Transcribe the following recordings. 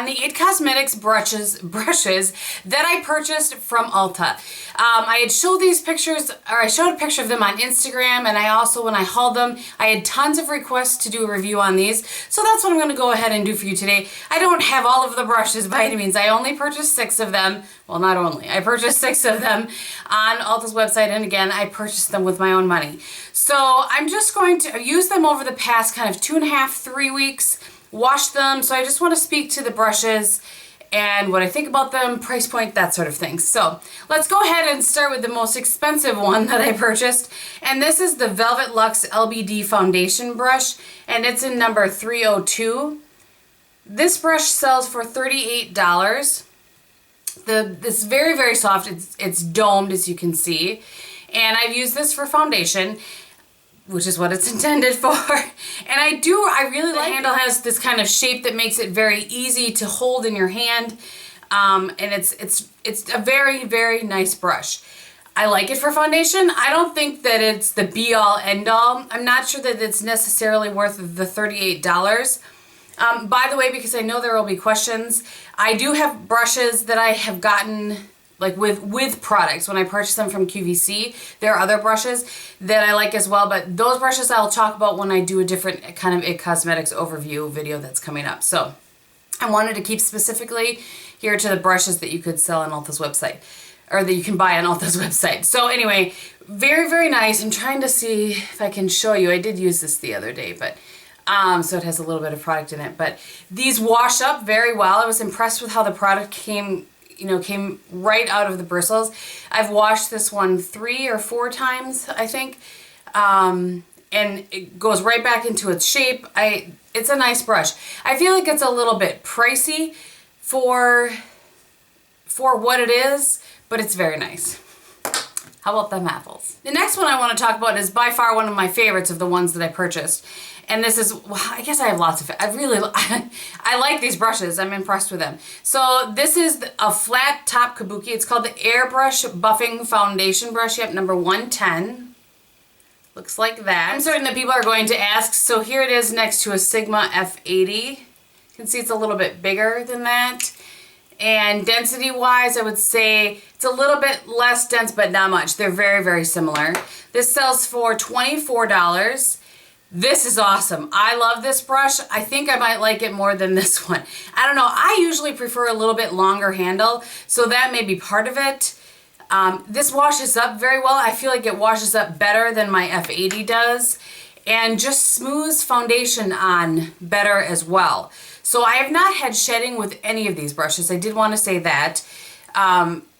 on the IT Cosmetics brushes that I purchased from Ulta. I had showed these pictures, or I showed a picture of them on Instagram, and I also, when I hauled them, I had tons of requests to do a review on these. So that's what I'm going to go ahead and do for you today. I don't have all of the brushes by any means. I only purchased 6 of them. Well, not only. I purchased 6 of them on Ulta's website, and again, I purchased them with my own money. So I'm just going to use them over the past kind of 2.5, 3 weeks, wash them. So I just want to speak to the brushes and what I think about them, price point, that sort of thing. So let's go ahead and start with the most expensive one that I purchased. And this is the Velvet Luxe LBD Foundation Brush, and it's in number 302. This brush sells for $38. This is very, very soft. It's domed, as you can see. And I've used this for foundation, which is what it's intended for. And I really like the handle has this kind of shape that makes it very easy to hold in your hand. And it's a very, very nice brush. I like it for foundation. I don't think that it's the be all end all. I'm not sure that it's necessarily worth the $38. By the way, because I know there will be questions, I do have brushes that I have gotten like with products when I purchase them from QVC. There are other brushes that I like as well, but those brushes I'll talk about when I do a different kind of IT Cosmetics overview video that's coming up. So I wanted to keep specifically here to the brushes that you could sell on Ulta's website, or that you can buy on Ulta's website. So anyway, very, very nice. I'm trying to see if I can show you. I did use this the other day, but so it has a little bit of product in it, but these wash up very well. I was impressed with how the product came right out of the bristles. I've washed this one 3 or 4 times, I think, and it goes right back into its shape. It's a nice brush. I feel like it's a little bit pricey for what it is, but it's very nice. How about them apples? The next one I want to talk about is by far one of my favorites of the ones that I purchased. And this is, well, I guess I have lots of, I like these brushes. I'm impressed with them. So this is a flat top kabuki. It's called the Airbrush Buffing Foundation Brush. Yep, number 110. Looks like that. I'm certain that people are going to ask. So here it is next to a Sigma F80. You can see it's a little bit bigger than that. And density wise, I would say it's a little bit less dense, but not much. They're very, very similar. This sells for $24. This is awesome. I love this brush. I think I might like it more than this one. I don't know. I usually prefer a little bit longer handle, so that may be part of it. This washes up very well. I feel like it washes up better than my F80 does, and just smooths foundation on better as well. So I have not had shedding with any of these brushes. I did want to say that.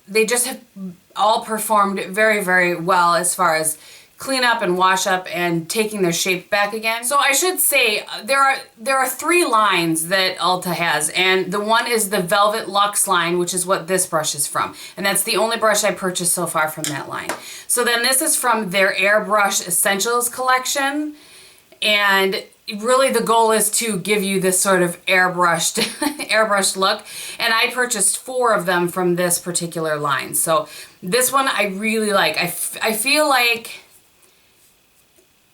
They just have all performed very, very well as far as clean up and wash up and taking their shape back again. So I should say there are 3 lines that Ulta has, and the one is the Velvet Luxe line, which is what this brush is from, and that's the only brush I purchased so far from that line. So then this is from their Airbrush Essentials collection, and really the goal is to give you this sort of airbrushed look, and I purchased 4 of them from this particular line. So this one I really like. I feel like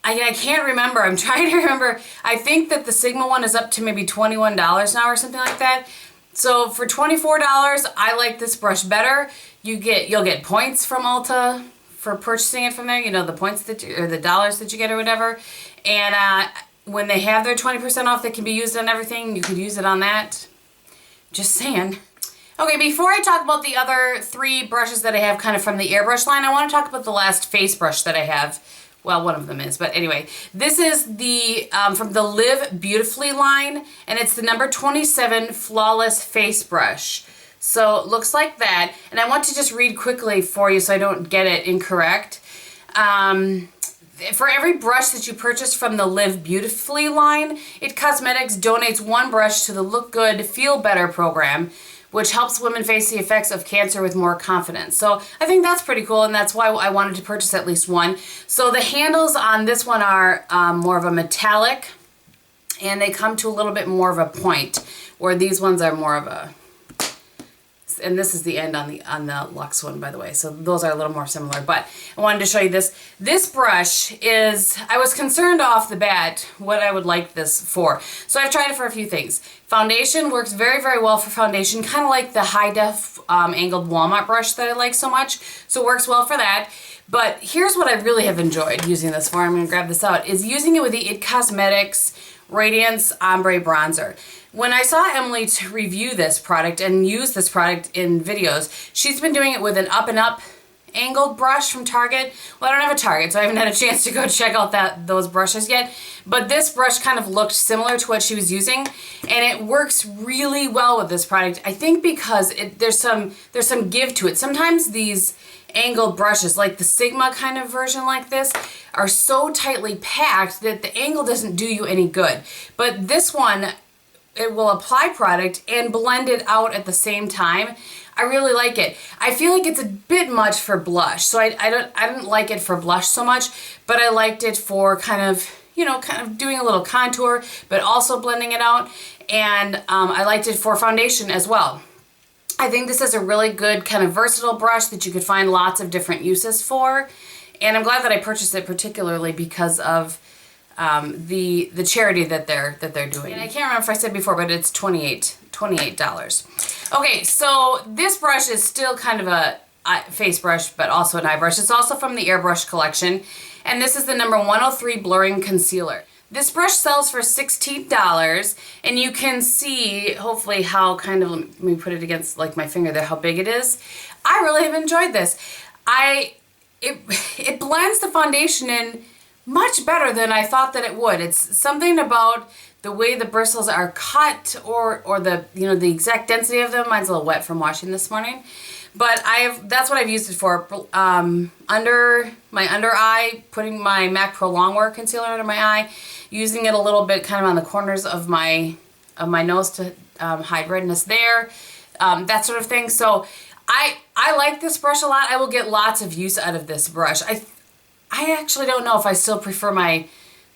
I can't remember. I'm trying to remember. I think that the Sigma one is up to maybe $21 now or something like that. So for $24, I like this brush better. You'll get points from Ulta for purchasing it from there. You know, the points or the dollars that you get or whatever. And when they have their 20% off that can be used on everything, you could use it on that. Just saying. Okay, before I talk about the other 3 brushes that I have kind of from the Airbrush line, I want to talk about the last face brush that I have. Well, one of them is, but anyway, this is the from the Live Beautifully line, and it's the number 27 Flawless Face Brush. So it looks like that, and I want to just read quickly for you so I don't get it incorrect. For every brush that you purchase from the Live Beautifully line, IT Cosmetics donates 1 brush to the Look Good, Feel Better program, which helps women face the effects of cancer with more confidence. So I think that's pretty cool, and that's why I wanted to purchase at least 1. So the handles on this one are more of a metallic, and they come to a little bit more of a point, where these ones are more of a, and this is the end on the Luxe one, by the way. So those are a little more similar, but I wanted to show you this. This brush is, I was concerned off the bat what I would like this for. So I've tried it for a few things. Foundation works very, very well for foundation, kind of like the high def angled Walmart brush that I like so much. So it works well for that. But here's what I really have enjoyed using this for, I'm going to grab this out, is using it with the IT Cosmetics Radiance Ombre Bronzer. When I saw Emily to review this product and use this product in videos, she's been doing it with an Up and Up angled brush from Target. Well, I don't have a Target, so I haven't had a chance to go check out those brushes yet. But this brush kind of looked similar to what she was using, and it works really well with this product. I think because there's some give to it. Sometimes these angled brushes, like the Sigma kind of version like this, are so tightly packed that the angle doesn't do you any good. But this one, it will apply product and blend it out at the same time. I really like it. I feel like it's a bit much for blush, so I didn't like it for blush so much, but I liked it for kind of, you know, kind of doing a little contour, but also blending it out, and I liked it for foundation as well. I think this is a really good kind of versatile brush that you could find lots of different uses for, and I'm glad that I purchased it particularly because of the charity that they're doing. And I can't remember if I said before, but it's $28. Okay, so this brush is still kind of a face brush, but also an eye brush. It's also from the Airbrush collection, and this is the number 103 Blurring Concealer. This brush sells for $16, and you can see, hopefully, how kind of, let me put it against like my finger there, how big it is. I really have enjoyed this. It blends the foundation in much better than I thought that it would. It's something about the way the bristles are cut, or the, you know, the exact density of them. Mine's a little wet from washing this morning, but that's what I've used it for. Under my under eye, putting my MAC Pro Longwear concealer under my eye, using it a little bit kind of on the corners of my nose to hide redness there, that sort of thing. So I like this brush a lot. I will get lots of use out of this brush. I actually don't know if I still prefer my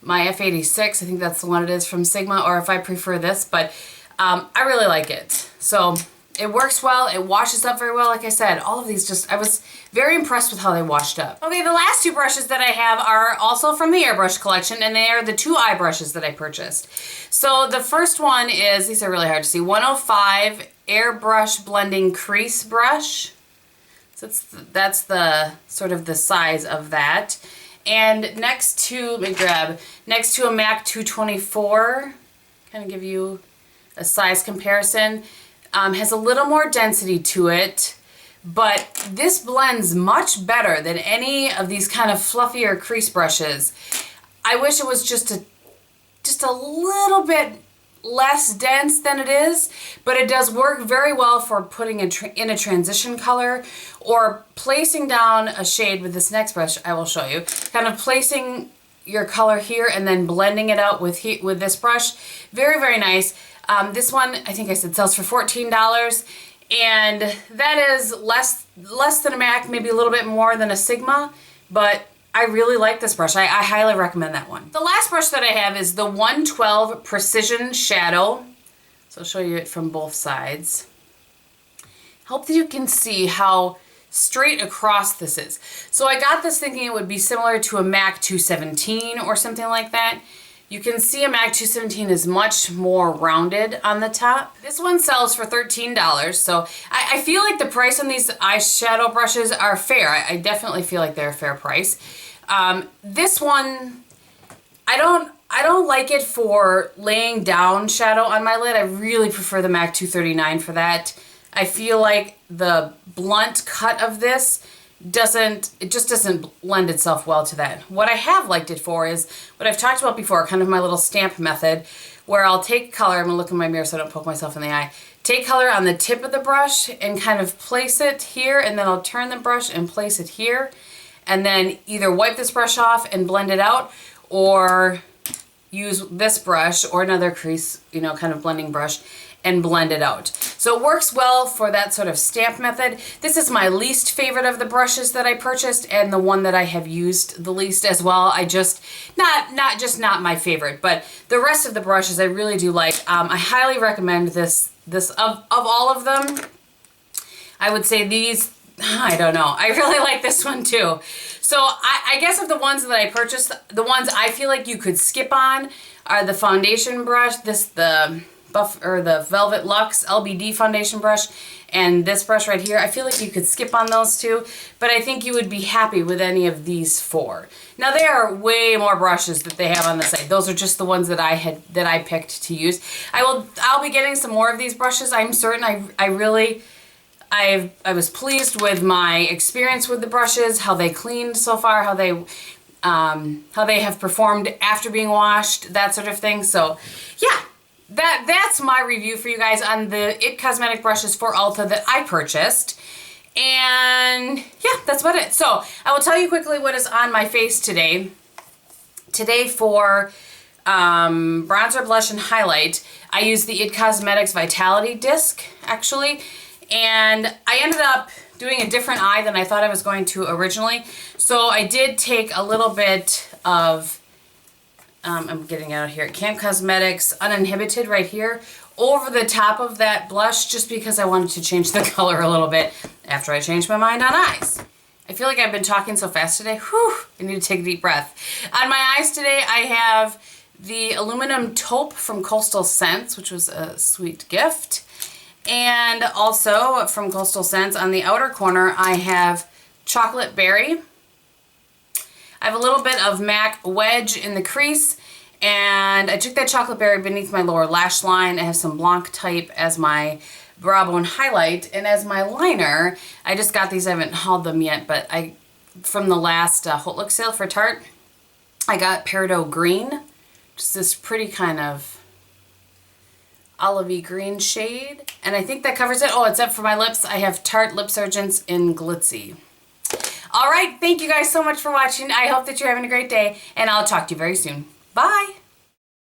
F86, I think that's the one it is from Sigma, or if I prefer this, but I really like it. So it works well, it washes up very well, like I said. All of these I was very impressed with how they washed up. Okay, the last two brushes that I have are also from the Airbrush collection, and they are the two eye brushes that I purchased. So the first one is, these are really hard to see, 105 Airbrush Blending Crease Brush. So that's the sort of the size of that. And next to, let me grab, next to a MAC 224, kind of give you a size comparison, has a little more density to it, but this blends much better than any of these kind of fluffier crease brushes. I wish it was just a little bit less dense than it is, but it does work very well for putting in a transition color, or placing down a shade with this next brush I will show you, kind of placing your color here and then blending it out with this brush. Very, very nice. This one, I think I said, sells for $14, and that is less than a MAC, maybe a little bit more than a Sigma, but I really like this brush. I highly recommend that one. The last brush that I have is the 112 Precision Shadow. So I'll show you it from both sides. Hope that you can see how straight across this is. So I got this thinking it would be similar to a MAC 217 or something like that. You can see a MAC 217 is much more rounded on the top. This one sells for $13, so I feel like the price on these eyeshadow brushes are fair. I definitely feel like they're a fair price. This one, I don't like it for laying down shadow on my lid. I really prefer the MAC 239 for that. I feel like the blunt cut of this just doesn't lend itself well to that. What I have liked it for is what I've talked about before, kind of my little stamp method, where I'll take color, I'm gonna look in my mirror so I don't poke myself in the eye, take color on the tip of the brush and kind of place it here, and then I'll turn the brush and place it here, and then either wipe this brush off and blend it out, or use this brush or another crease, you know, kind of blending brush, and blend it out. So it works well for that sort of stamp method. This is my least favorite of the brushes that I purchased, and the one that I have used the least as well. Not my favorite, but the rest of the brushes I really do like. I highly recommend this of all of them. I would say these, I don't know. I really like this one too. So I guess of the ones that I purchased, the ones I feel like you could skip on are the foundation brush, the Velvet Luxe LBD foundation brush, and this brush right here. I feel like you could skip on those two, but I think you would be happy with any of these four. Now there are way more brushes that they have on the site. Those are just the ones that I picked to use. I'll be getting some more of these brushes. I'm certain. I was pleased with my experience with the brushes, how they cleaned so far, how they have performed after being washed, that sort of thing. So yeah, that's my review for you guys on the IT Cosmetic brushes for Ulta that I purchased. And yeah, that's about it. So I will tell you quickly what is on my face today. Today for bronzer, blush, and highlight, I used the IT Cosmetics Vitality Disc, actually. And I ended up doing a different eye than I thought I was going to originally. So I did take a little bit of, I'm getting out of here, Camp Cosmetics Uninhibited right here over the top of that blush, just because I wanted to change the color a little bit after I changed my mind on eyes. I feel like I've been talking so fast today. Whew, I need to take a deep breath. On my eyes today, I have the Aluminum Taupe from Costal Scents, which was a sweet gift. And also from Costal Scents, on the outer corner, I have Chocolate Berry. I have a little bit of MAC Wedge in the crease, and I took that Chocolate Berry beneath my lower lash line. I have some Blanc type as my brow bone highlight, and as my liner, I just got these. I haven't hauled them yet, but from the last Haute Look sale for Tarte, I got Peridot Green, just this pretty kind of olivey green shade, and I think that covers it. Oh, except for my lips, I have Tarte Lipsurgence in Glitzy. All right, thank you guys so much for watching. I hope that you're having a great day, and I'll talk to you very soon. Bye!